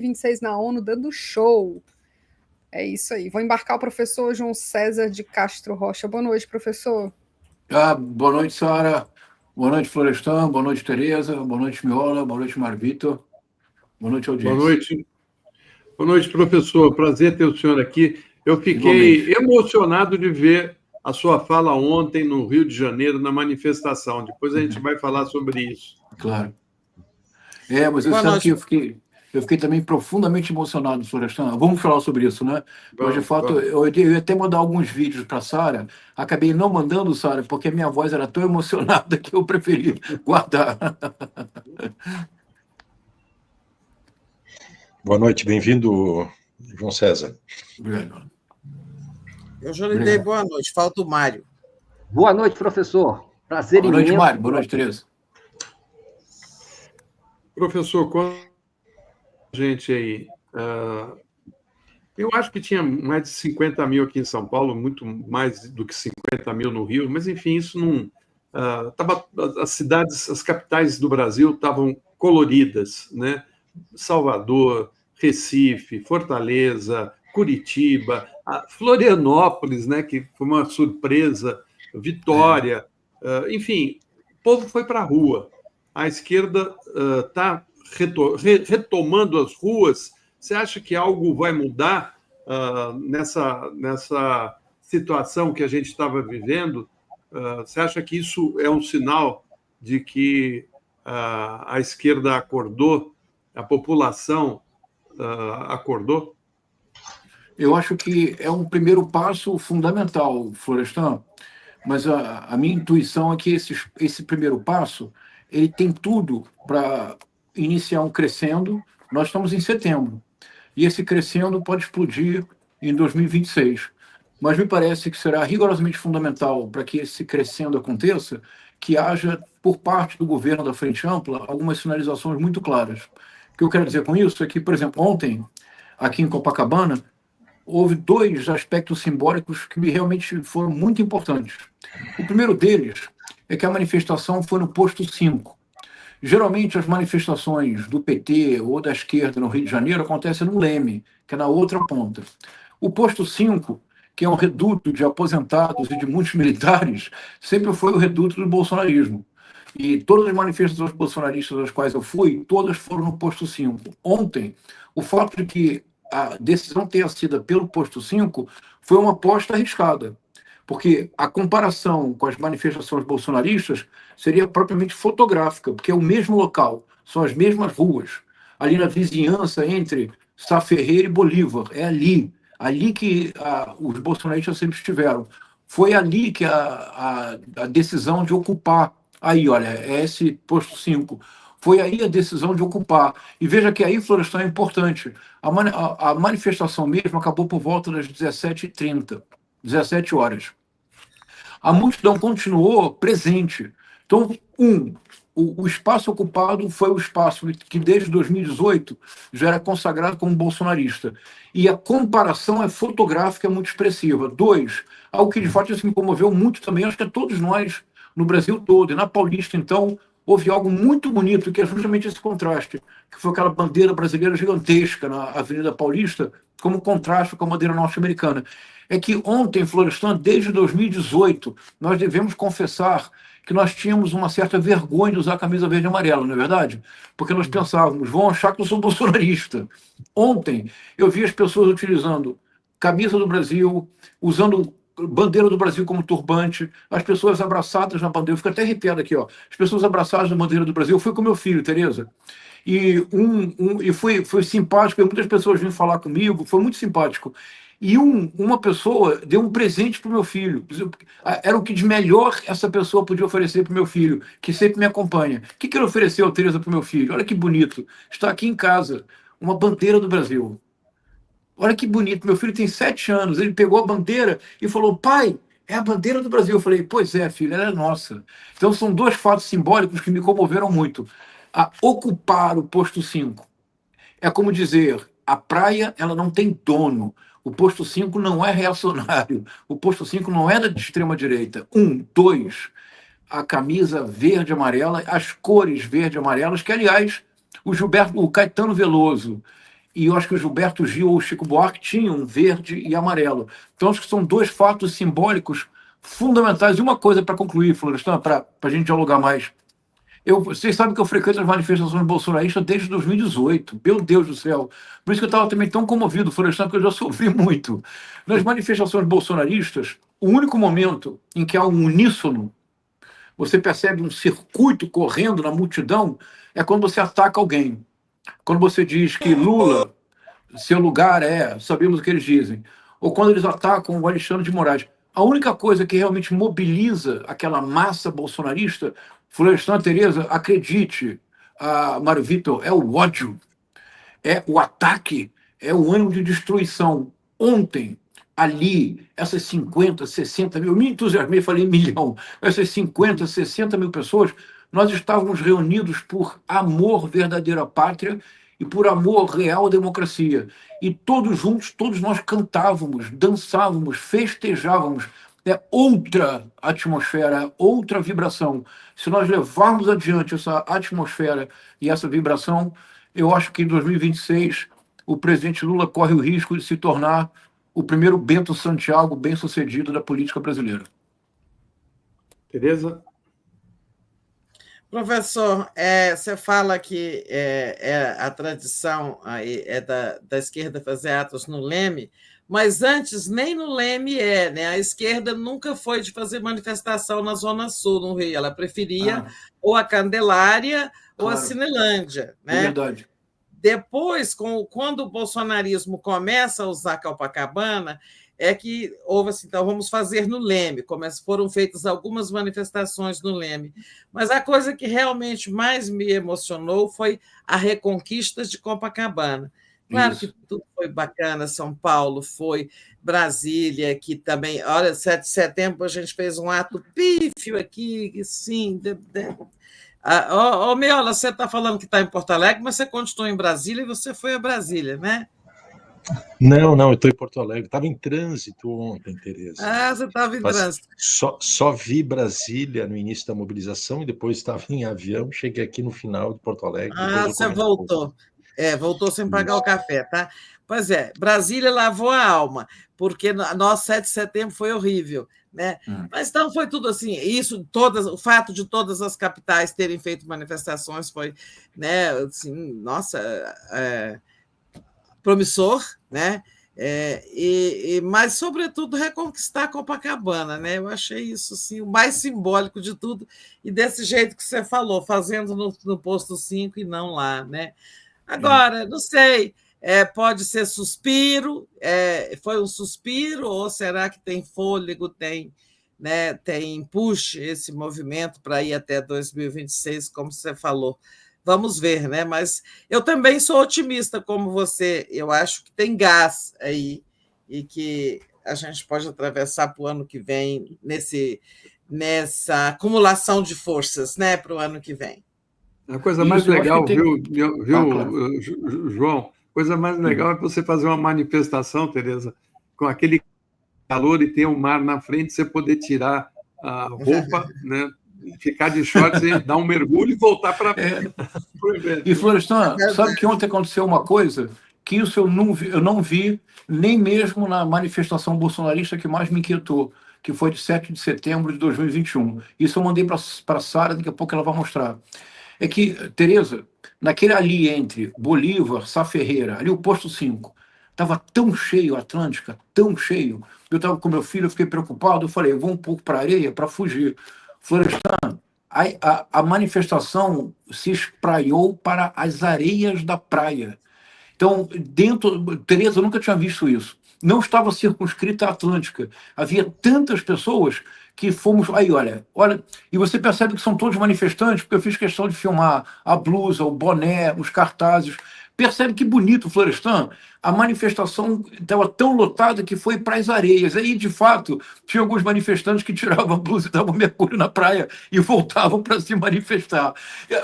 26 na ONU, dando show. É isso aí. Vou embarcar o professor João César de Castro Rocha. Boa noite, professor. Boa noite, Sara. Boa noite, Florestan. Boa noite, Tereza. Boa noite, Miola. Boa noite, Marvito. Boa noite, audiência. Boa noite. Boa noite, professor. Prazer ter o senhor aqui. Eu fiquei Igualmente. emocionado de ver a sua fala ontem no Rio de Janeiro, na manifestação. Depois a gente vai falar sobre isso. Claro. Mas eu sabe que eu fiquei também profundamente emocionado, Florestan. Vamos falar sobre isso, né? Mas, de fato, eu ia até mandar alguns vídeos para a Sara. Acabei não mandando, Sara, porque a minha voz era tão emocionada que eu preferi guardar. Boa noite, bem-vindo, João César. Obrigado. Eu já lhe dei boa noite, falta o Mário. Boa noite, professor. Prazer imenso. Boa noite, Mário. Boa noite, Tereza. Professor, conta a gente aí. Eu acho que tinha mais de 50 mil aqui em São Paulo, muito mais do que 50 mil no Rio, mas, enfim, isso não... as cidades, as capitais do Brasil estavam coloridas, né? Salvador, Recife, Fortaleza, Curitiba, Florianópolis, né, que foi uma surpresa, Vitória, enfim, o povo foi para a rua. A esquerda está retomando as ruas. Você acha que algo vai mudar nessa situação que a gente estava vivendo? Você acha que isso é um sinal de que a esquerda acordou, a população acordou? Eu acho que é um primeiro passo fundamental, Florestan, mas a minha intuição é que esse primeiro passo ele tem tudo para iniciar um crescendo. Nós estamos em setembro, e esse crescendo pode explodir em 2026. Mas me parece que será rigorosamente fundamental para que esse crescendo aconteça, que haja, por parte do governo da Frente Ampla, algumas sinalizações muito claras. O que eu quero dizer com isso é que, por exemplo, ontem, aqui em Copacabana, houve dois aspectos simbólicos que realmente foram muito importantes. O primeiro deles é que a manifestação foi no posto 5. Geralmente, as manifestações do PT ou da esquerda no Rio de Janeiro acontecem no Leme, que é na outra ponta. O posto 5, que é um reduto de aposentados e de muitos militares, sempre foi o reduto do bolsonarismo. E todas as manifestações bolsonaristas às quais eu fui, todas foram no posto 5. Ontem, o fato de que a decisão tenha sido pelo posto 5 foi uma aposta arriscada, porque a comparação com as manifestações bolsonaristas seria propriamente fotográfica, porque é o mesmo local, são as mesmas ruas, ali na vizinhança entre Sá Ferreira e Bolívar, é ali que os bolsonaristas sempre estiveram. Foi ali que a decisão de ocupar, aí, olha, é esse posto 5, foi aí a decisão de ocupar. E veja que aí, Florestan, é importante. A manifestação mesmo acabou por volta das 17h30, 17 horas. A multidão continuou presente. Então, o espaço ocupado foi o espaço que, desde 2018, já era consagrado como bolsonarista. E a comparação é fotográfica, é muito expressiva. 2, algo que, de fato, isso me comoveu muito também, acho que a todos nós, no Brasil todo. E na Paulista, então, houve algo muito bonito, que é justamente esse contraste, que foi aquela bandeira brasileira gigantesca na Avenida Paulista, como contraste com a bandeira norte-americana. É que ontem, Florestan, desde 2018, nós devemos confessar que nós tínhamos uma certa vergonha de usar a camisa verde e amarela, não é verdade? Porque nós pensávamos, vão achar que eu sou bolsonarista. Ontem, eu vi as pessoas utilizando camisa do Brasil, usando bandeira do Brasil como turbante, as pessoas abraçadas na bandeira, eu fico até arrepiado aqui, ó. As pessoas abraçadas na bandeira do Brasil. Eu fui com meu filho, Tereza, e foi simpático, muitas pessoas vinham falar comigo, foi muito simpático. E uma pessoa deu um presente para o meu filho. Era o que de melhor essa pessoa podia oferecer para o meu filho, que sempre me acompanha. O que ele ofereceu, Tereza, para o meu filho? Olha que bonito. Está aqui em casa, uma bandeira do Brasil. Olha que bonito. Meu filho tem 7 anos. Ele pegou a bandeira e falou, pai, é a bandeira do Brasil. Eu falei, pois é, filho, ela é nossa. Então são dois fatos simbólicos que me comoveram muito. A ocupar o posto 5 é como dizer, a praia ela não tem dono. O posto 5 não é reacionário. O posto 5 não é da extrema-direita. 2, a camisa verde e amarela, as cores verde e amarelas, que, aliás, o Caetano Veloso e eu acho que o Gilberto Gil ou o Chico Buarque tinham verde e amarelo. Então, acho que são dois fatos simbólicos fundamentais. E uma coisa para concluir, Florestan, para a gente dialogar mais. Vocês sabem que eu frequento as manifestações bolsonaristas desde 2018. Meu Deus do céu. Por isso que eu estava também tão comovido, Florestan, que eu já sofri muito. Nas manifestações bolsonaristas, o único momento em que há um uníssono, você percebe um circuito correndo na multidão, é quando você ataca alguém. Quando você diz que Lula, seu lugar sabemos o que eles dizem. Ou quando eles atacam o Alexandre de Moraes. A única coisa que realmente mobiliza aquela massa bolsonarista, Florestan, Tereza, acredite, Mário Vitor, é o ódio, é o ataque, é o ânimo de destruição. Ontem, ali, essas 50, 60 mil, me entusiasmei, falei milhão, essas 50, 60 mil pessoas, nós estávamos reunidos por amor verdadeira à pátria e por amor real à democracia. E todos juntos, todos nós cantávamos, dançávamos, festejávamos. É outra atmosfera, outra vibração. Se nós levarmos adiante essa atmosfera e essa vibração, eu acho que em 2026 o presidente Lula corre o risco de se tornar o primeiro Bento Santiago bem-sucedido da política brasileira. Tereza? Professor, você fala que a tradição é da esquerda fazer atos no Leme, mas antes nem no Leme né? A esquerda nunca foi de fazer manifestação na Zona Sul, no Rio. Ela preferia ou a Candelária ou a Cinelândia. Né? É verdade. Depois, quando o bolsonarismo começa a usar Copacabana, é que houve assim, então vamos fazer no Leme. Foram feitas algumas manifestações no Leme. Mas a coisa que realmente mais me emocionou foi a reconquista de Copacabana. Claro que tudo foi bacana, São Paulo foi, Brasília, que também... Olha, 7 de setembro a gente fez um ato pífio aqui, sim... Miola, você está falando que está em Porto Alegre, mas você continuou em Brasília e você foi a Brasília, né? Não, eu estou em Porto Alegre. Estava em trânsito ontem, Tereza. Você estava em trânsito. Só vi Brasília no início da mobilização e depois estava em avião. Cheguei aqui no final de Porto Alegre. Você voltou. Voltou sem pagar o café, tá? Pois é, Brasília lavou a alma, porque nosso 7 de setembro foi horrível. Né? Mas então foi tudo assim, o fato de todas as capitais terem feito manifestações foi, né, assim, nossa, promissor, né? Mas sobretudo reconquistar Copacabana, né? Eu achei isso assim, o mais simbólico de tudo, e desse jeito que você falou, fazendo no posto 5 e não lá, né? Agora, não sei. Pode ser suspiro, foi um suspiro, ou será que tem fôlego, tem push esse movimento para ir até 2026, como você falou? Vamos ver, né? Mas eu também sou otimista como você, eu acho que tem gás aí e que a gente pode atravessar para o ano que vem nessa acumulação de forças, né, para o ano que vem. A coisa mais legal, viu, João? A coisa mais legal é você fazer uma manifestação, Tereza, com aquele calor e ter o mar na frente, você poder tirar a roupa, né, ficar de shorts e dar um mergulho e voltar para... E, Florestan, sabe que ontem aconteceu uma coisa que isso eu não vi nem mesmo na manifestação bolsonarista que mais me inquietou, que foi de 7 de setembro de 2021. Isso eu mandei para a Sara, daqui a pouco ela vai mostrar. É que, Tereza, naquele ali entre Bolívar, Sá Ferreira, ali o posto 5, estava tão cheio a Atlântica, tão cheio. Eu estava com meu filho, eu fiquei preocupado, eu falei, eu vou um pouco para a areia para fugir. Florestan, a manifestação se espraiou para as areias da praia. Então, Tereza, eu nunca tinha visto isso. Não estava circunscrita à Atlântica. Havia tantas pessoas que fomos... Aí, olha, e você percebe que são todos manifestantes, porque eu fiz questão de filmar a blusa, o boné, os cartazes. Percebe que bonito, Florestan? A manifestação estava tão lotada que foi para as areias. Aí, de fato, tinha alguns manifestantes que tiravam a blusa e davam mergulho na praia e voltavam para se manifestar.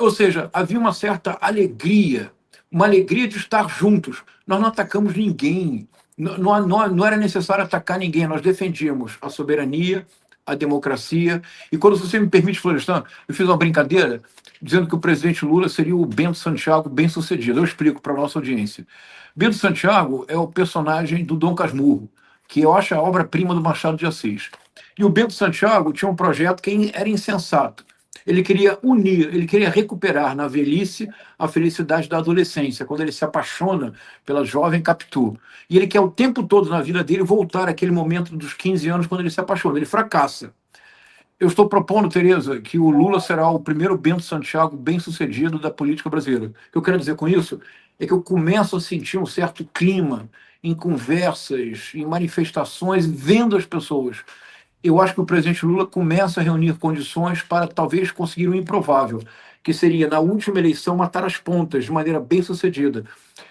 Ou seja, havia uma certa alegria, uma alegria de estar juntos. Nós não atacamos ninguém. Não era necessário atacar ninguém. Nós defendíamos a soberania, a democracia. E quando você me permite, Florestan, eu fiz uma brincadeira dizendo que o presidente Lula seria o Bento Santiago bem-sucedido. Eu explico para a nossa audiência. Bento Santiago é o personagem do Dom Casmurro, que eu acho a obra-prima do Machado de Assis. E o Bento Santiago tinha um projeto que era insensato. Ele queria unir, ele queria recuperar na velhice a felicidade da adolescência, quando ele se apaixona pela jovem Capitu. E ele quer o tempo todo na vida dele voltar àquele momento dos 15 anos, quando ele se apaixona. Ele fracassa. Eu estou propondo, Tereza, que o Lula será o primeiro Bento Santiago bem-sucedido da política brasileira. O que eu quero dizer com isso é que eu começo a sentir um certo clima em conversas, em manifestações, vendo as pessoas. Eu acho que o presidente Lula começa a reunir condições para talvez conseguir o improvável, que seria, na última eleição, matar as pontas de maneira bem-sucedida.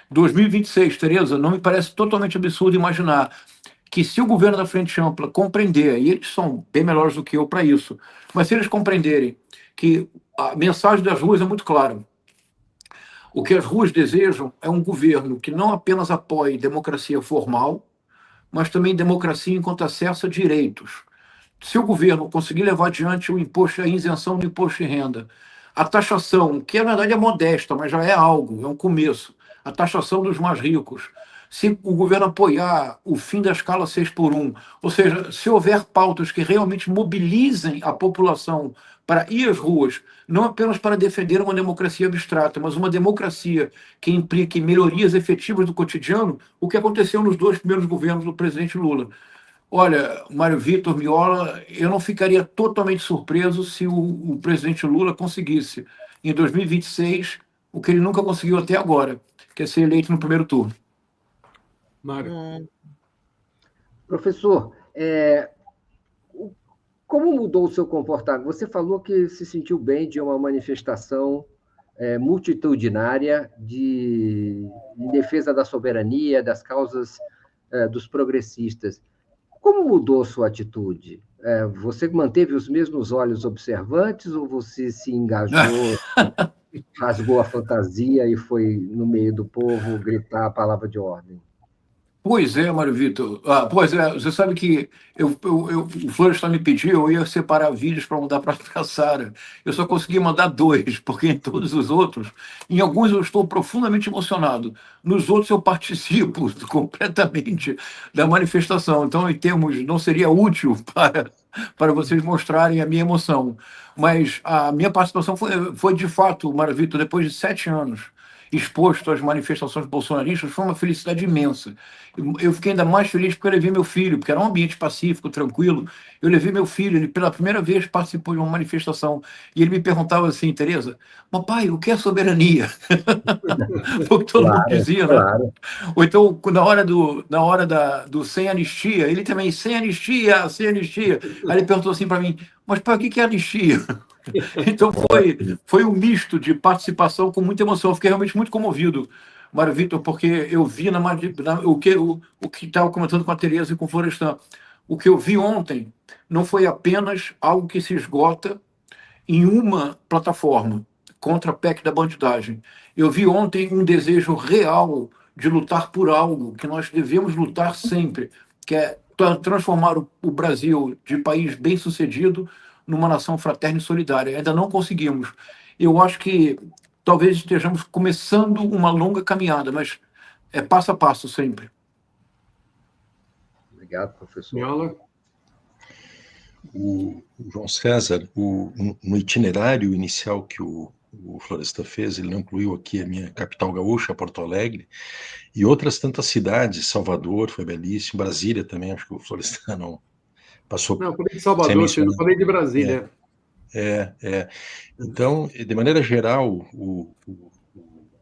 2026, Tereza, não me parece totalmente absurdo imaginar que se o governo da Frente Ampla compreender, e eles são bem melhores do que eu para isso, mas se eles compreenderem que a mensagem das ruas é muito clara, o que as ruas desejam é um governo que não apenas apoie democracia formal, mas também democracia enquanto acesso a direitos. Se o governo conseguir levar adiante o imposto, a isenção do imposto de renda, a taxação, que na verdade é modesta, mas já é algo, é um começo, a taxação dos mais ricos, se o governo apoiar o fim da escala 6x1, ou seja, se houver pautas que realmente mobilizem a população para ir às ruas, não apenas para defender uma democracia abstrata, mas uma democracia que implique melhorias efetivas do cotidiano, o que aconteceu nos 2 primeiros governos do presidente Lula. Olha, Mário Vitor, Miola, eu não ficaria totalmente surpreso se o presidente Lula conseguisse, em 2026, o que ele nunca conseguiu até agora, que é ser eleito no primeiro turno. Mário. Professor, como mudou o seu comportamento? Você falou que se sentiu bem de uma manifestação multitudinária em defesa da soberania, das causas dos progressistas. Como mudou sua atitude? Você manteve os mesmos olhos observantes ou você se engajou, rasgou a fantasia e foi no meio do povo gritar a palavra de ordem? Pois é, Mário Vitor. Pois é, você sabe que o Florestan me pediu, eu ia separar vídeos para mandar para a Sara. Eu só consegui mandar 2, porque em todos os outros, em alguns eu estou profundamente emocionado, nos outros eu participo completamente da manifestação. Então, em termos, não seria útil para vocês mostrarem a minha emoção. Mas a minha participação foi de fato, Mário Vitor, depois de 7 anos exposto às manifestações bolsonaristas, foi uma felicidade imensa. Eu fiquei ainda mais feliz porque eu levei meu filho, porque era um ambiente pacífico, tranquilo. Eu levei meu filho, ele pela primeira vez participou de uma manifestação, e ele me perguntava assim, Tereza, papai, o que é soberania? Porque todo mundo dizia, claro. Né? Ou então, na hora do sem anistia, ele também, sem anistia, sem anistia. Aí ele perguntou assim para mim, mas pai, o que é anistia? Então foi um misto de participação com muita emoção. Eu fiquei realmente muito comovido, Mário Vitor, porque eu vi o que estava comentando com a Tereza e com o Florestan. O que eu vi ontem não foi apenas algo que se esgota em uma plataforma contra a PEC da bandidagem. Eu vi ontem um desejo real de lutar por algo que nós devemos lutar sempre, que é transformar o Brasil de país bem-sucedido numa nação fraterna e solidária. Ainda não conseguimos. Eu acho que talvez estejamos começando uma longa caminhada, mas é passo a passo sempre. Obrigado, professor. Miola. O João César, no itinerário inicial que o Florestan fez, ele não incluiu aqui a minha capital gaúcha, Porto Alegre, e outras tantas cidades, Salvador foi belíssimo, Brasília também, acho que o Florestan não passou. Não, eu falei de Salvador, eu não falei de Brasília. Então, de maneira geral, o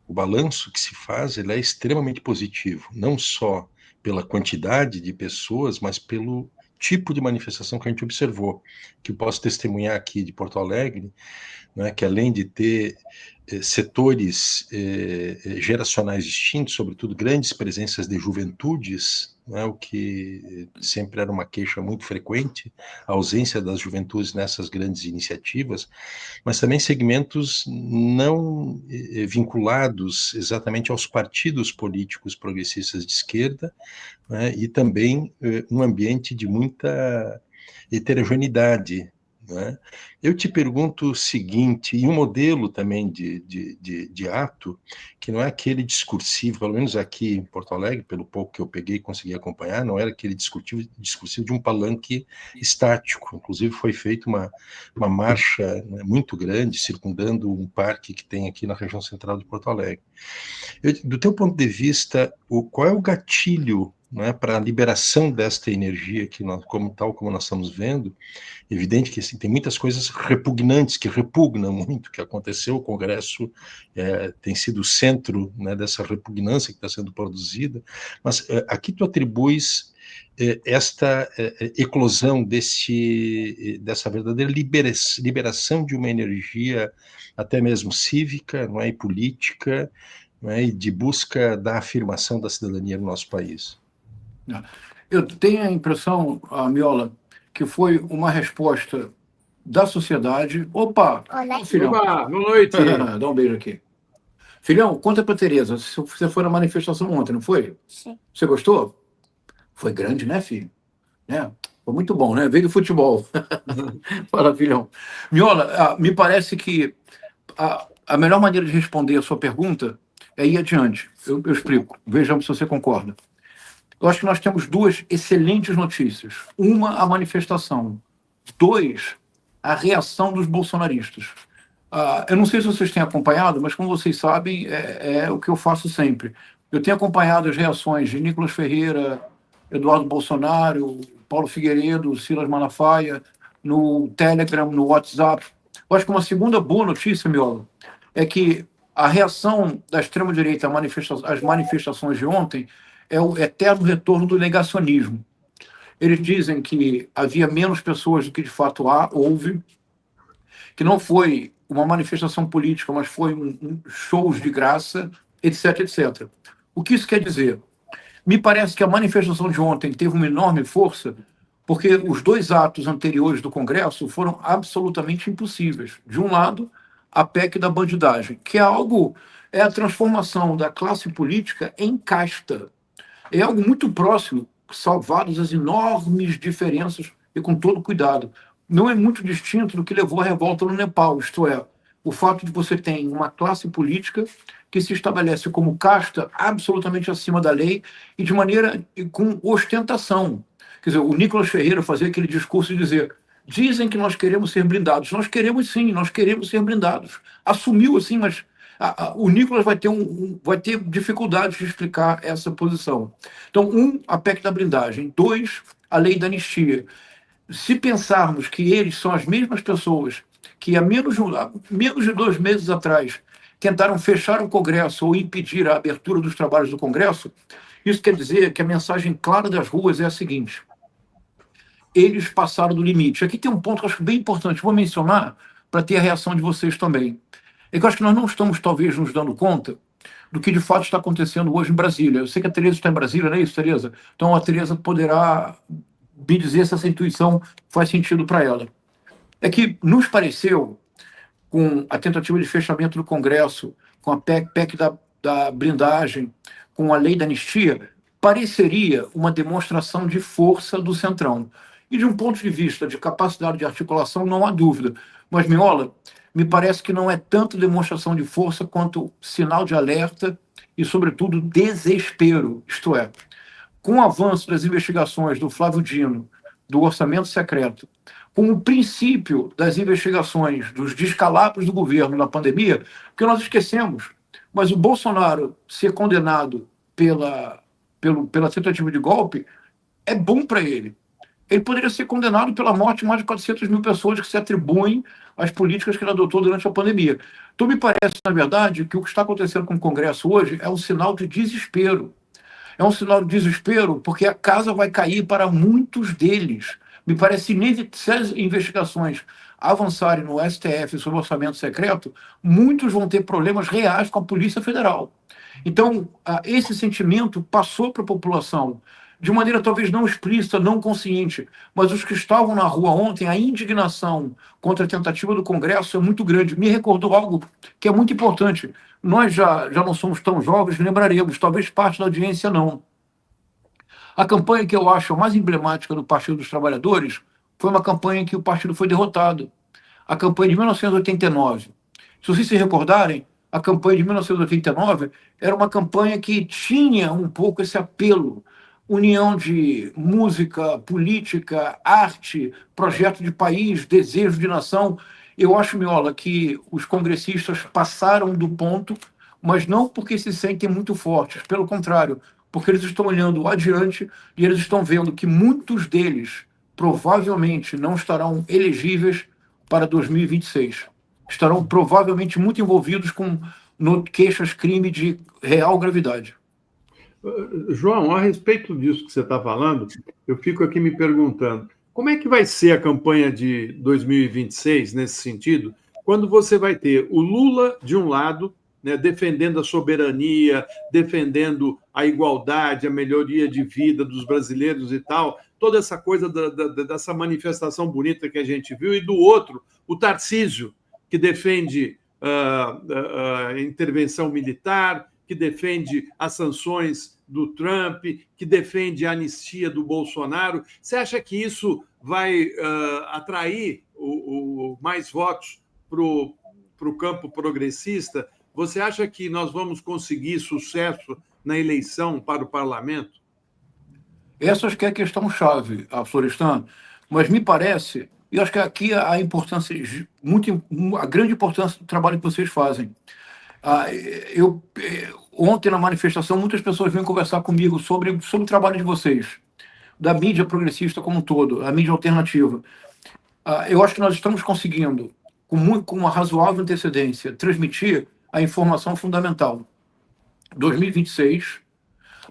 balanço que se faz ele é extremamente positivo, não só pela quantidade de pessoas, mas pelo tipo de manifestação que a gente observou, que eu posso testemunhar aqui de Porto Alegre, né, que além de ter setores geracionais distintos, sobretudo grandes presenças de juventudes, né, o que sempre era uma queixa muito frequente, a ausência das juventudes nessas grandes iniciativas, mas também segmentos não vinculados exatamente aos partidos políticos progressistas de esquerda, né, e também um ambiente de muita heterogeneidade. Né? Eu te pergunto o seguinte, e um modelo também de ato, que não é aquele discursivo, pelo menos aqui em Porto Alegre, pelo pouco que eu peguei e consegui acompanhar, não era aquele discursivo de um palanque estático. Inclusive foi feita uma marcha, né, muito grande, circundando um parque que tem aqui na região central de Porto Alegre. Do teu ponto de vista, qual é o gatilho, né, para a liberação desta energia, que tal como nós estamos vendo? Evidente que assim, tem muitas coisas repugnantes, que repugnam muito, que aconteceu, o Congresso tem sido o centro, né, dessa repugnância que está sendo produzida, mas aqui tu atribuis esta eclosão dessa verdadeira liberação de uma energia até mesmo cívica, não é, e política, não é, e de busca da afirmação da cidadania no nosso país. Eu tenho a impressão, Miola, que foi uma resposta da sociedade. Opa! Filhão. Opa, boa noite! Dá um beijo aqui. Filhão, conta pra Tereza, você foi na manifestação ontem, não foi? Sim. Você gostou? Foi grande, né, filho? Né? Foi muito bom, né? Veio do futebol. Fala, filhão. Miola, me parece que a melhor maneira de responder a sua pergunta é ir adiante. Eu explico. Vejamos se você concorda. Eu acho que nós temos duas excelentes notícias. Uma, a manifestação. 2, a reação dos bolsonaristas. Eu não sei se vocês têm acompanhado, mas como vocês sabem, é o que eu faço sempre. Eu tenho acompanhado as reações de Nicolas Ferreira, Eduardo Bolsonaro, Paulo Figueiredo, Silas Malafaia, no Telegram, no WhatsApp. Eu acho que uma segunda boa notícia, Miola, é que a reação da extrema-direita às manifestações de ontem é o eterno retorno do negacionismo. Eles dizem que havia menos pessoas do que de fato houve, que não foi uma manifestação política, mas foi shows de graça, etc, etc. O que isso quer dizer? Me parece que a manifestação de ontem teve uma enorme força, porque os 2 atos anteriores do Congresso foram absolutamente impossíveis. De um lado, a PEC da bandidagem, que é a transformação da classe política em casta. É algo muito próximo, salvadas as enormes diferenças e com todo cuidado. Não é muito distinto do que levou à revolta no Nepal, isto é, o fato de você ter uma classe política que se estabelece como casta absolutamente acima da lei e de maneira com ostentação. Quer dizer, o Nicolas Ferreira fazia aquele discurso de dizer: dizem que nós queremos ser blindados. Nós queremos sim, nós queremos ser blindados. Assumiu assim, mas o Nicolas vai ter dificuldade de explicar essa posição. Então, 1, a PEC da blindagem. 2, a lei da anistia. Se pensarmos que eles são as mesmas pessoas que há menos de 2 meses atrás tentaram fechar o Congresso ou impedir a abertura dos trabalhos do Congresso, isso quer dizer que a mensagem clara das ruas é a seguinte: eles passaram do limite. Aqui tem um ponto que eu acho bem importante, vou mencionar para ter a reação de vocês também. É que eu acho que nós não estamos, talvez, nos dando conta do que de fato está acontecendo hoje em Brasília. Eu sei que a Tereza está em Brasília, não é isso, Tereza? Então a Tereza poderá me dizer se essa intuição faz sentido para ela. É que nos pareceu, com a tentativa de fechamento do Congresso, com a PEC da blindagem, com a lei da anistia, pareceria uma demonstração de força do Centrão. E de um ponto de vista de capacidade de articulação, não há dúvida. Mas, Miola, me parece que não é tanto demonstração de força quanto sinal de alerta e, sobretudo, desespero. Isto é, com o avanço das investigações do Flávio Dino, do orçamento secreto, com o princípio das investigações dos descalabros do governo na pandemia, porque nós esquecemos, mas o Bolsonaro ser condenado pela tentativa de golpe é bom para ele. Ele poderia ser condenado pela morte de mais de 400 mil pessoas que se atribuem às políticas que ele adotou durante a pandemia. Então, me parece, na verdade, que o que está acontecendo com o Congresso hoje é um sinal de desespero. É um sinal de desespero porque a casa vai cair para muitos deles. Me parece inevitável, se as investigações avançarem no STF sobre orçamento secreto, muitos vão ter problemas reais com a Polícia Federal. Então, esse sentimento passou para a população de maneira talvez não explícita, não consciente, mas os que estavam na rua ontem, a indignação contra a tentativa do Congresso é muito grande. Me recordou algo que é muito importante. Nós já não somos tão jovens, lembraremos, talvez parte da audiência não. A campanha que eu acho mais emblemática do Partido dos Trabalhadores foi uma campanha em que o partido foi derrotado. A campanha de 1989. Se vocês se recordarem, a campanha de 1989 era uma campanha que tinha um pouco esse apelo, união de música, política, arte, projeto de país, desejo de nação. Eu acho, Miola, que os congressistas passaram do ponto, mas não porque se sentem muito fortes, pelo contrário, porque eles estão olhando adiante e eles estão vendo que muitos deles provavelmente não estarão elegíveis para 2026. Estarão provavelmente muito envolvidos com queixas-crime de real gravidade. João, a respeito disso que você está falando, eu fico aqui me perguntando, como é que vai ser a campanha de 2026 nesse sentido, quando você vai ter o Lula de um lado, né, defendendo a soberania, defendendo a igualdade, a melhoria de vida dos brasileiros e tal, toda essa coisa dessa manifestação bonita que a gente viu, e do outro, o Tarcísio, que defende a intervenção militar, que defende as sanções do Trump, que defende a anistia do Bolsonaro. Você acha que isso vai atrair mais votos para o campo progressista? Você acha que nós vamos conseguir sucesso na eleição para o parlamento? Essa acho que é a questão-chave, Florestan, mas me parece, e acho que aqui a importância, a grande importância do trabalho que vocês fazem. Ontem, na manifestação, muitas pessoas vêm conversar comigo sobre o trabalho de vocês, da mídia progressista como um todo, a mídia alternativa. Eu acho que nós estamos conseguindo, com uma razoável antecedência, transmitir a informação fundamental. 2026,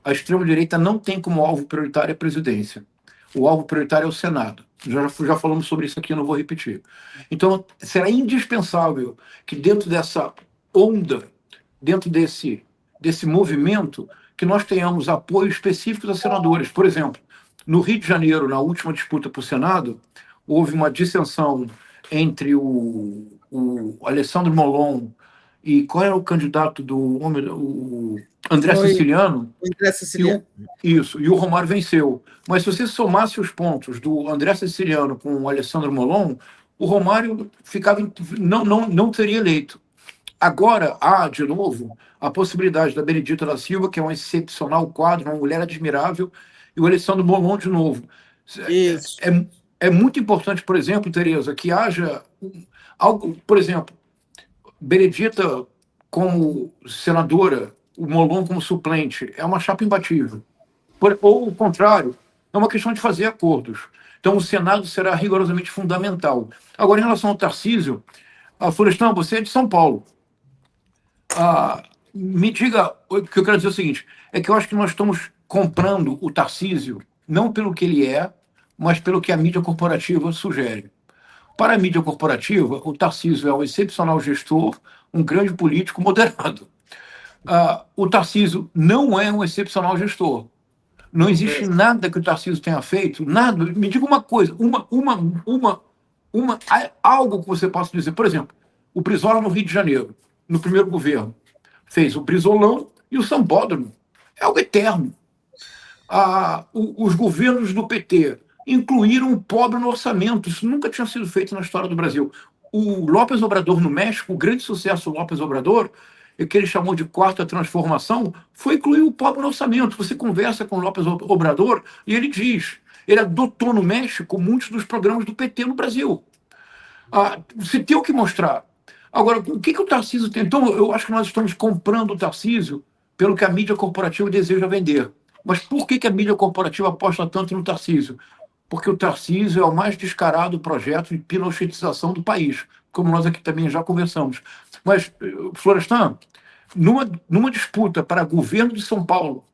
a extrema-direita não tem como alvo prioritário a presidência. O alvo prioritário é o Senado. Já falamos sobre isso aqui, não vou repetir. Então, será indispensável que dentro dessa onda, dentro desse movimento, que nós tenhamos apoio específico a senadores. Por exemplo, no Rio de Janeiro, na última disputa para o Senado, houve uma dissensão entre o Alessandro Molon e qual era o candidato o André Siciliano. André Siciliano. Isso, e o Romário venceu. Mas se você somasse os pontos do André Siciliano com o Alessandro Molon, o Romário não seria eleito. Agora há, de novo, a possibilidade da Benedita da Silva, que é um excepcional quadro, uma mulher admirável, e o Alessandro Molon de novo. Isso. É muito importante, por exemplo, Tereza, que haja algo, por exemplo, Benedita como senadora, o Molon como suplente, é uma chapa imbatível. Ou o contrário, é uma questão de fazer acordos. Então, o Senado será rigorosamente fundamental. Agora, em relação ao Tarcísio, Florestan, você é de São Paulo. Me diga, o que eu quero dizer é o seguinte, é que eu acho que nós estamos comprando o Tarcísio, não pelo que ele é, mas pelo que a mídia corporativa sugere. Para a mídia corporativa, o Tarcísio é um excepcional gestor, um grande político moderado. O Tarcísio não é um excepcional gestor. Não existe nada que o Tarcísio tenha feito, nada. Me diga uma coisa, algo que você possa dizer. Por exemplo, o Brizola no Rio de Janeiro, no primeiro governo, fez o Brizolão e o Sambódromo. É algo eterno. Os governos do PT incluíram o pobre no orçamento. Isso nunca tinha sido feito na história do Brasil. O López Obrador no México, o grande sucesso do López Obrador, que ele chamou de quarta transformação, foi incluir o pobre no orçamento. Você conversa com o López Obrador e ele diz, ele adotou no México muitos dos programas do PT no Brasil. Você tem o que mostrar. Agora, o que o Tarcísio tem? Então, eu acho que nós estamos comprando o Tarcísio pelo que a mídia corporativa deseja vender. Mas por que a mídia corporativa aposta tanto no Tarcísio? Porque o Tarcísio é o mais descarado projeto de pinochetização do país, como nós aqui também já conversamos. Mas, Florestan, numa disputa para governo de São Paulo,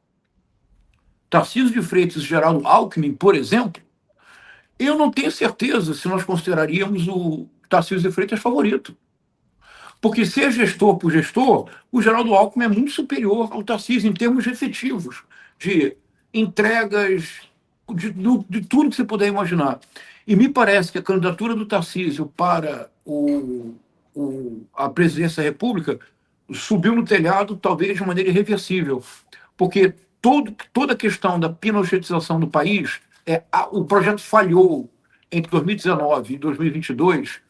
Tarcísio de Freitas e Geraldo Alckmin, por exemplo, eu não tenho certeza se nós consideraríamos o Tarcísio de Freitas favorito. Porque ser gestor por gestor, o Geraldo Alckmin é muito superior ao Tarcísio em termos efetivos, de entregas, de tudo que você puder imaginar. E me parece que a candidatura do Tarcísio para a presidência da República subiu no telhado, talvez de maneira irreversível, porque toda a questão da pinochetização do país, o projeto falhou entre 2019 e 2022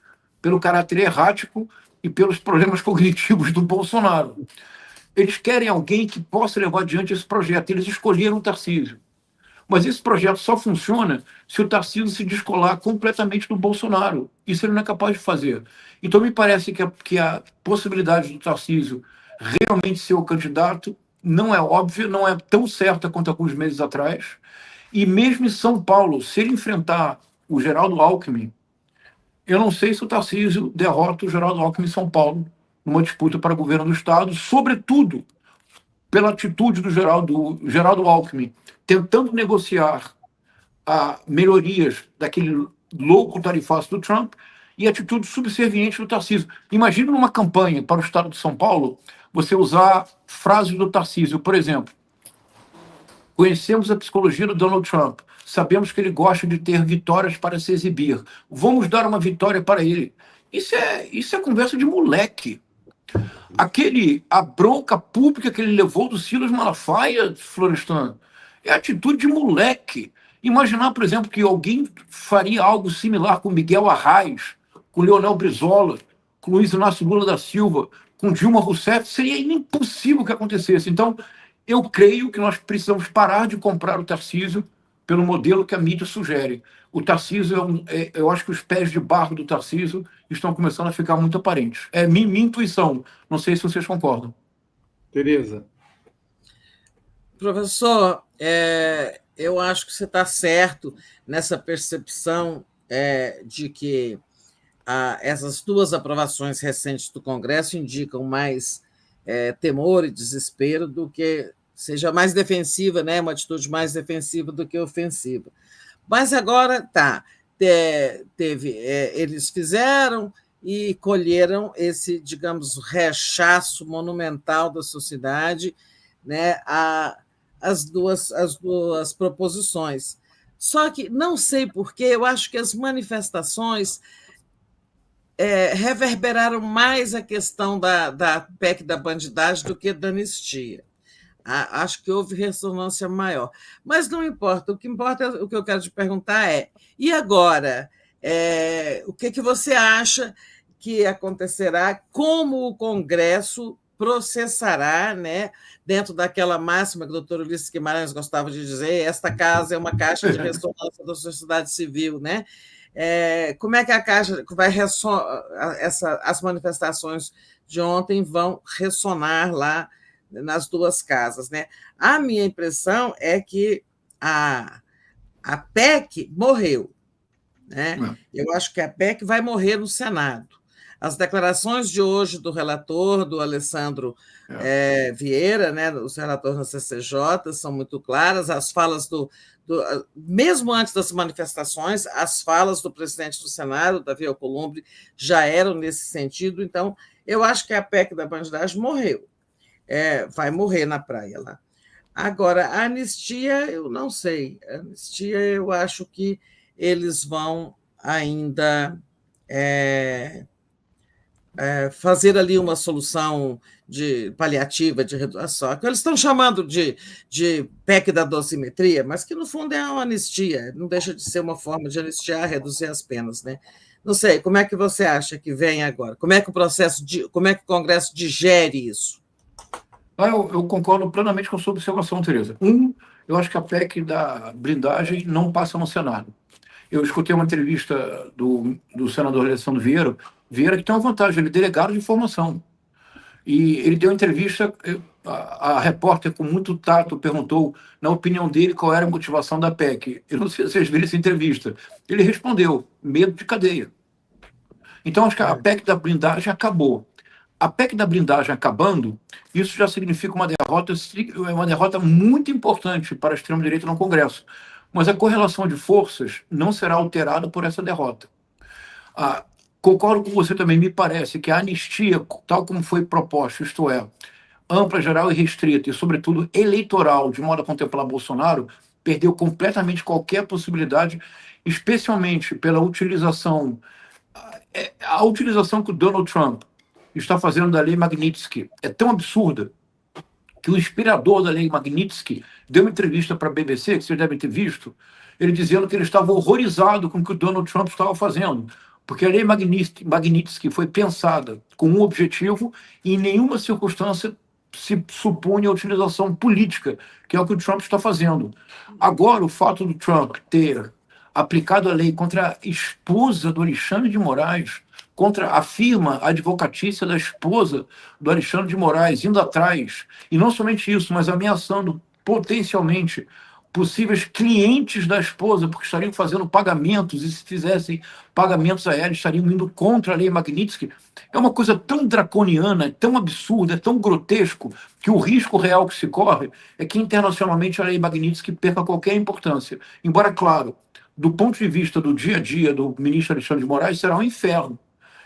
pelo caráter errático e pelos problemas cognitivos do Bolsonaro. Eles querem alguém que possa levar adiante esse projeto. Eles escolheram o Tarcísio. Mas esse projeto só funciona se o Tarcísio se descolar completamente do Bolsonaro. Isso ele não é capaz de fazer. Então, me parece que a possibilidade do Tarcísio realmente ser o candidato não é óbvia, não é tão certa quanto alguns meses atrás. E mesmo em São Paulo, se ele enfrentar o Geraldo Alckmin, eu não sei se o Tarcísio derrota o Geraldo Alckmin em São Paulo numa disputa para o governo do Estado, sobretudo pela atitude do Geraldo Alckmin, tentando negociar melhorias daquele louco tarifaço do Trump e atitude subserviente do Tarcísio. Imagina numa campanha para o Estado de São Paulo você usar frases do Tarcísio, por exemplo: conhecemos a psicologia do Donald Trump, sabemos que ele gosta de ter vitórias para se exibir, vamos dar uma vitória para ele. Isso é conversa de moleque. A bronca pública que ele levou do Silas Malafaia, Florestan, é atitude de moleque. Imaginar, por exemplo, que alguém faria algo similar com Miguel Arraes, com Leonel Brizola, com Luiz Inácio Lula da Silva, com Dilma Rousseff, seria impossível que acontecesse. Então, eu creio que nós precisamos parar de comprar o Tarcísio pelo modelo que a mídia sugere. O Tarcísio, eu acho que os pés de barro do Tarcísio estão começando a ficar muito aparentes. É minha intuição. Não sei se vocês concordam. Tereza. Professor, eu acho que você está certo nessa percepção de que essas duas aprovações recentes do Congresso indicam mais temor e desespero do que seja mais defensiva, né? Uma atitude mais defensiva do que ofensiva. Mas agora eles fizeram e colheram esse, digamos, rechaço monumental da sociedade, né, as duas proposições. Só que não sei porquê, eu acho que as manifestações reverberaram mais a questão da PEC da bandidagem do que da anistia. Acho que houve ressonância maior. Mas não importa, o que importa, o que eu quero te perguntar e agora? O que você acha que acontecerá? Como o Congresso processará, né, dentro daquela máxima que o doutor Ulisses Guimarães gostava de dizer, esta casa é uma caixa de ressonância da sociedade civil, né? Como é que a caixa vai ressonar? As manifestações de ontem vão ressonar lá nas duas casas, né? A minha impressão é que a PEC morreu, né? Eu acho que a PEC vai morrer no Senado. As declarações de hoje do relator, do Alessandro Vieira, né, o relator na CCJ, são muito claras. As falas mesmo antes das manifestações, as falas do presidente do Senado, Davi Alcolumbre, já eram nesse sentido. Então, eu acho que a PEC da bandidagem morreu. Vai morrer na praia lá. Agora, a anistia, eu não sei. A anistia, eu acho que eles vão ainda fazer ali uma solução paliativa de redução. Eles estão chamando de PEC da dosimetria, mas que, no fundo, é uma anistia. Não deixa de ser uma forma de anistiar, reduzir as penas, né? Não sei, como é que você acha que vem agora? Como é que como é que o Congresso digere isso? Eu concordo plenamente com a sua observação, Tereza. Eu acho que a PEC da blindagem não passa no Senado. Eu escutei uma entrevista do senador Alessandro Vieira, que tem uma vantagem, ele é delegado de informação. E ele deu uma entrevista, a repórter, com muito tato, perguntou, na opinião dele, qual era a motivação da PEC. Eu não sei se vocês viram essa entrevista. Ele respondeu: medo de cadeia. Então, acho que a PEC da blindagem acabou. A PEC da blindagem acabando, isso já significa uma derrota muito importante para a extrema-direita no Congresso. Mas a correlação de forças não será alterada por essa derrota. Concordo com você também, me parece que a anistia, tal como foi proposta, isto é, ampla, geral e restrita, e sobretudo eleitoral, de modo a contemplar Bolsonaro, perdeu completamente qualquer possibilidade, especialmente pela utilização, a utilização que o Donald Trump está fazendo da lei Magnitsky é tão absurda que o inspirador da lei Magnitsky deu uma entrevista para a BBC, que vocês devem ter visto, ele dizendo que ele estava horrorizado com o que o Donald Trump estava fazendo, porque a lei Magnitsky foi pensada com um objetivo e em nenhuma circunstância se supunha a utilização política, que é o que o Trump está fazendo. Agora, o fato do Trump ter aplicado a lei contra a esposa do Alexandre de Moraes, contra a firma advocatícia da esposa do Alexandre de Moraes, indo atrás, e não somente isso, mas ameaçando potencialmente possíveis clientes da esposa, porque estariam fazendo pagamentos, e se fizessem pagamentos a ela, estariam indo contra a lei Magnitsky. É uma coisa tão draconiana, é tão absurda, é tão grotesco, que o risco real que se corre é que internacionalmente a lei Magnitsky perca qualquer importância. Embora, claro, do ponto de vista do dia a dia do ministro Alexandre de Moraes, será um inferno.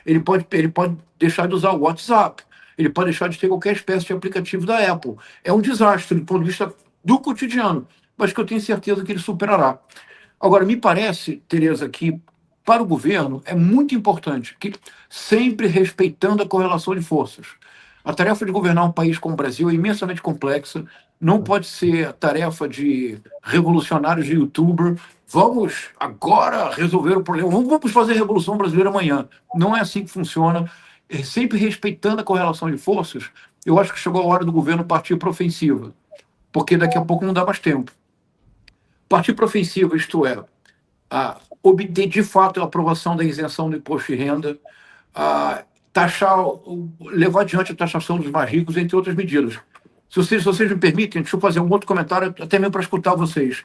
Ele pode deixar de usar o WhatsApp, ele pode deixar de ter qualquer espécie de aplicativo da Apple. É um desastre do ponto de vista do cotidiano, mas que eu tenho certeza que ele superará. Agora, me parece, Tereza, que para o governo é muito importante que, sempre respeitando a correlação de forças, a tarefa de governar um país como o Brasil é imensamente complexa, não pode ser a tarefa de revolucionários de youtuber. Vamos agora resolver o problema, vamos fazer a Revolução Brasileira amanhã. Não é assim que funciona. Sempre respeitando a correlação de forças, eu acho que chegou a hora do governo partir para a ofensiva, porque daqui a pouco não dá mais tempo. Partir para a ofensiva, isto é, obter de fato a aprovação da isenção do imposto de renda, levar adiante a taxação dos mais ricos, entre outras medidas. Se vocês me permitem, deixa eu fazer um outro comentário, até mesmo para escutar vocês.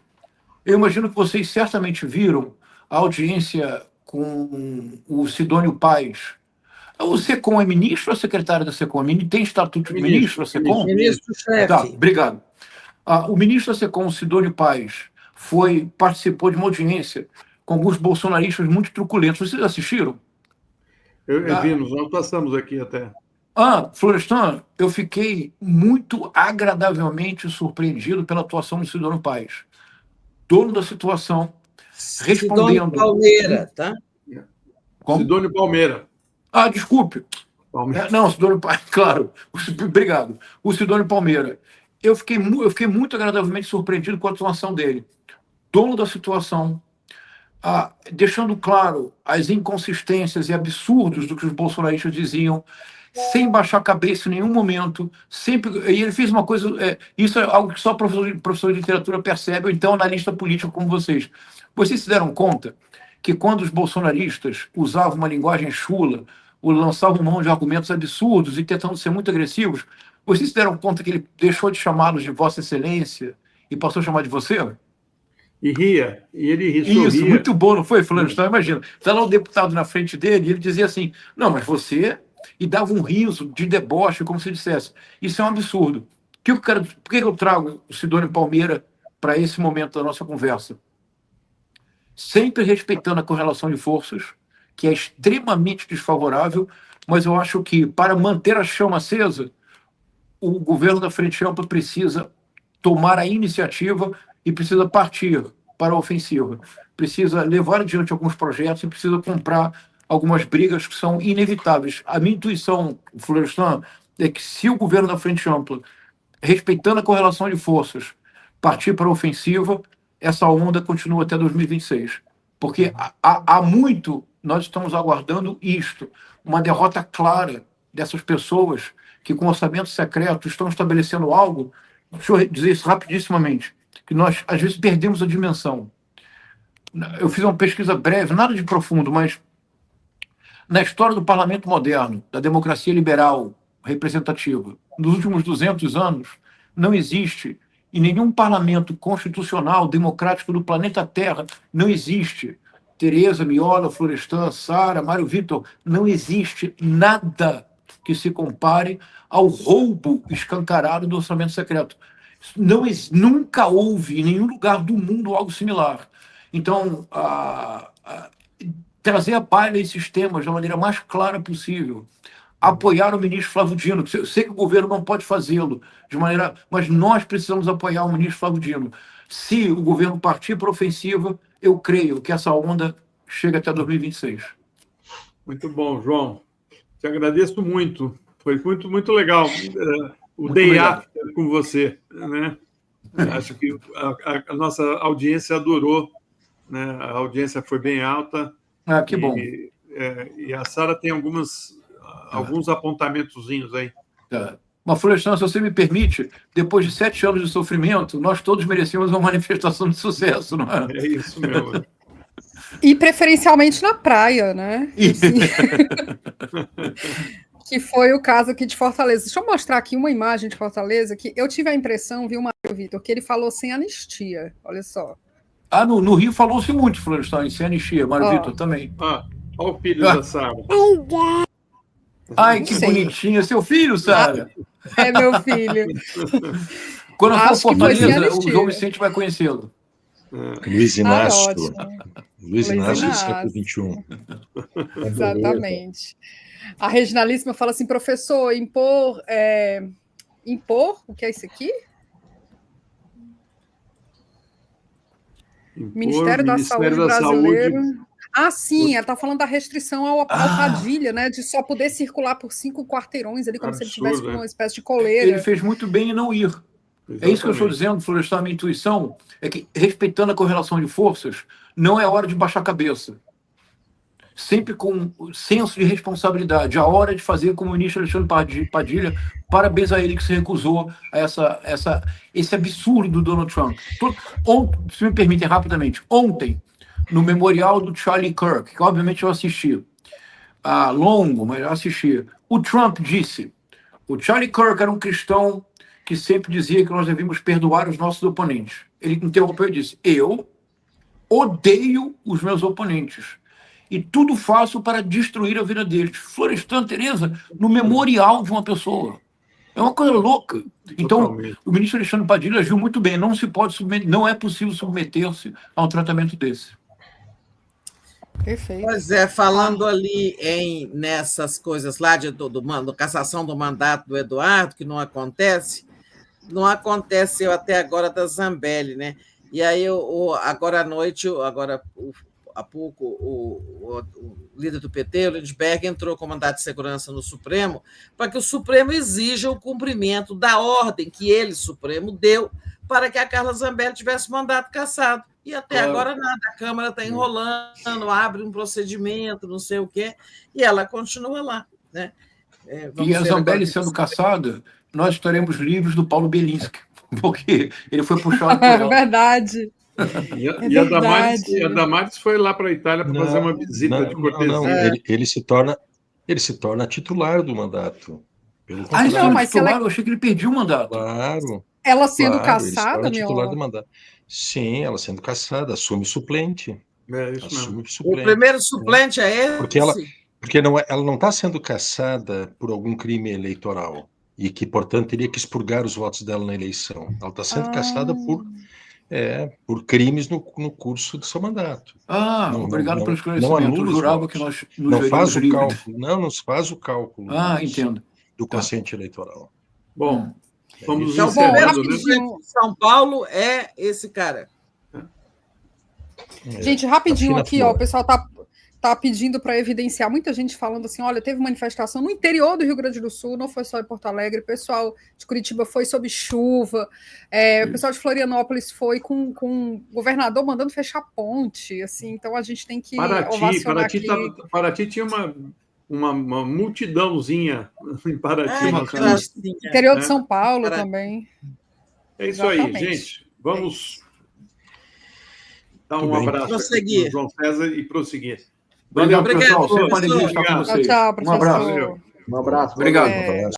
Eu imagino que vocês certamente viram a audiência com o Sidônio Paes. O SECOM é ministro ou secretário da SECOM? Tem estatuto de ministro, a SECOM? Ministro-chefe. Tá, obrigado. O ministro da SECOM, Sidônio Paes, participou de uma audiência com alguns bolsonaristas muito truculentos. Vocês assistiram? Vimos, nós passamos aqui até. Florestan, eu fiquei muito agradavelmente surpreendido pela atuação do Sidônio Paes, dono da situação, respondendo... Sidônio Palmeira, tá? Como? Sidônio Palmeira. Desculpe. Não, Sidônio Paes, claro. Obrigado. O Sidônio Palmeira. Eu fiquei muito agradavelmente surpreendido com a atuação dele. Dono da situação, deixando claro as inconsistências e absurdos do que os bolsonaristas diziam, sem baixar a cabeça em nenhum momento. E ele fez uma coisa... isso é algo que só professor de literatura percebe, ou então analista político como vocês. Vocês se deram conta que quando os bolsonaristas usavam uma linguagem chula, ou lançavam mão de argumentos absurdos e tentando ser muito agressivos, vocês se deram conta que ele deixou de chamá-los de Vossa Excelência e passou a chamar de você? E ria. E ele sorria. Isso, muito bom, não foi, Fulano? Então, imagina, está lá o deputado na frente dele e ele dizia assim, não, mas você... E dava um riso de deboche, como se dissesse. Isso é um absurdo. Por que eu trago o Sidônio Palmeira para esse momento da nossa conversa? Sempre respeitando a correlação de forças, que é extremamente desfavorável, mas eu acho que, para manter a chama acesa, o governo da Frente Ampla precisa tomar a iniciativa e precisa partir para a ofensiva. Precisa levar adiante alguns projetos e precisa comprar algumas brigas que são inevitáveis. A minha intuição, Florestan, é que se o governo da Frente Ampla, respeitando a correlação de forças, partir para a ofensiva, essa onda continua até 2026. Porque há muito nós estamos aguardando isto, uma derrota clara dessas pessoas que, com orçamento secreto, estão estabelecendo algo. Deixa eu dizer isso rapidissimamente, que nós, às vezes, perdemos a dimensão. Eu fiz uma pesquisa breve, nada de profundo, mas na história do parlamento moderno, da democracia liberal representativa, nos últimos 200 anos, não existe, em nenhum parlamento constitucional democrático do planeta Terra, não existe, Tereza, Miola, Florestan, Sara, Mário Vitor, não existe nada que se compare ao roubo escancarado do orçamento secreto. Nunca houve em nenhum lugar do mundo algo similar. Então, trazer à baila esses temas da maneira mais clara possível, apoiar o ministro Flávio Dino. Eu sei que o governo não pode fazê-lo de maneira, mas nós precisamos apoiar o ministro Flávio Dino. Se o governo partir para a ofensiva, eu creio que essa onda chega até 2026. Muito bom, João. Te agradeço muito. Foi muito, muito legal. o Muito day obrigado. after com você, né? Acho que a nossa audiência adorou, né? A audiência foi bem alta. Ah, que bom. E a Sara tem alguns apontamentozinhos aí. Tá. Mas, Florestan, se você me permite, depois de 7 anos de sofrimento, nós todos merecemos uma manifestação de sucesso, não é? É isso mesmo. E preferencialmente na praia, né? Assim, que foi o caso aqui de Fortaleza. Deixa eu mostrar aqui uma imagem de Fortaleza que eu tive a impressão, viu, Mário Vitor, que ele falou sem anistia. Olha só. Ah, no Rio falou-se muito, Florestan, em sem anistia. Mário Vitor também. Olha o filho da Sara. Ai, que Sim. bonitinho. Seu filho, Sara. É meu filho. Quando eu for Acho que foi sem Fortaleza, o anistia. João Vicente vai conhecê-lo. Luiz Inácio. ótimo. Luiz Inácio do Inácio. século XXI. Exatamente. A Reginalíssima fala assim, professor, impor, o que é isso aqui? Ministério da Saúde brasileiro. Ah, sim, ela está falando da restrição ao Padilha, né? De só poder circular por 5 quarteirões ali, como se ele tivesse uma espécie de coleira. Ele fez muito bem em não ir. Exatamente. É isso que eu estou dizendo, Florestan, a minha intuição é que, respeitando a correlação de forças, não é hora de baixar a cabeça. Sempre com senso de responsabilidade. A hora de fazer como o ministro Alexandre Padilha, parabéns a ele que se recusou a esse absurdo do Donald Trump. Se me permitem rapidamente, ontem, no memorial do Charlie Kirk, que obviamente eu assisti, longo, mas eu assisti, o Trump disse, o Charlie Kirk era um cristão que sempre dizia que nós devíamos perdoar os nossos oponentes. Ele interrompeu e disse, eu odeio os meus oponentes e tudo faço para destruir a vida deles. Florestan, Tereza, no memorial de uma pessoa. É uma coisa louca. Então, o ministro Alexandre Padilha agiu muito bem. Não é possível submeter-se a um tratamento desse. Perfeito. Pois é, falando ali nessas coisas lá do cassação do mandato do Eduardo, que não aconteceu até agora da Zambelli, né? E aí, agora à noite, há pouco, o líder do PT, o Lindbergh, entrou com mandato de segurança no Supremo para que o Supremo exija o cumprimento da ordem que ele, Supremo, deu para que a Carla Zambelli tivesse mandato cassado. E até agora nada, a Câmara está enrolando, abre um procedimento, não sei o quê, e ela continua lá. Né? E a Zambelli sendo cassada, nós estaremos livres do Paulo Belinski, porque ele foi puxado por ela. É verdade. E a Damares foi lá para a Itália para fazer uma visita de cortesia. Não. Ele se torna titular do mandato. Titular, eu achei que ele perdia o mandato. Claro. Ela sendo cassada, titular do mandato. Sim, ela sendo cassada, assume o suplente. Isso mesmo. O primeiro suplente é esse? Porque ela não está sendo cassada por algum crime eleitoral e que, portanto, teria que expurgar os votos dela na eleição. Ela está sendo cassada por crimes no curso do seu mandato. Obrigado pelo esclarecimento. Eu jurava que nós não faz o cálculo. Não se faz o cálculo entendo. Do quociente eleitoral. Bom, vamos então, encerrando, né? São Paulo é esse cara. Gente, rapidinho aqui, o pessoal tá pedindo para evidenciar, muita gente falando assim, olha, teve manifestação no interior do Rio Grande do Sul, não foi só em Porto Alegre, o pessoal de Curitiba foi sob chuva, o pessoal de Florianópolis foi com o governador mandando fechar ponte, assim, então a gente tem que ovacionar aqui. Paraty tinha uma multidãozinha em Paraty. Interior de São Paulo também. É isso aí, gente. Vamos dar um abraço pro João César e prosseguir. Obrigado, pessoal. Sempre uma alegria estar com vocês. Tchau, professor. Um abraço. Um abraço. Obrigado.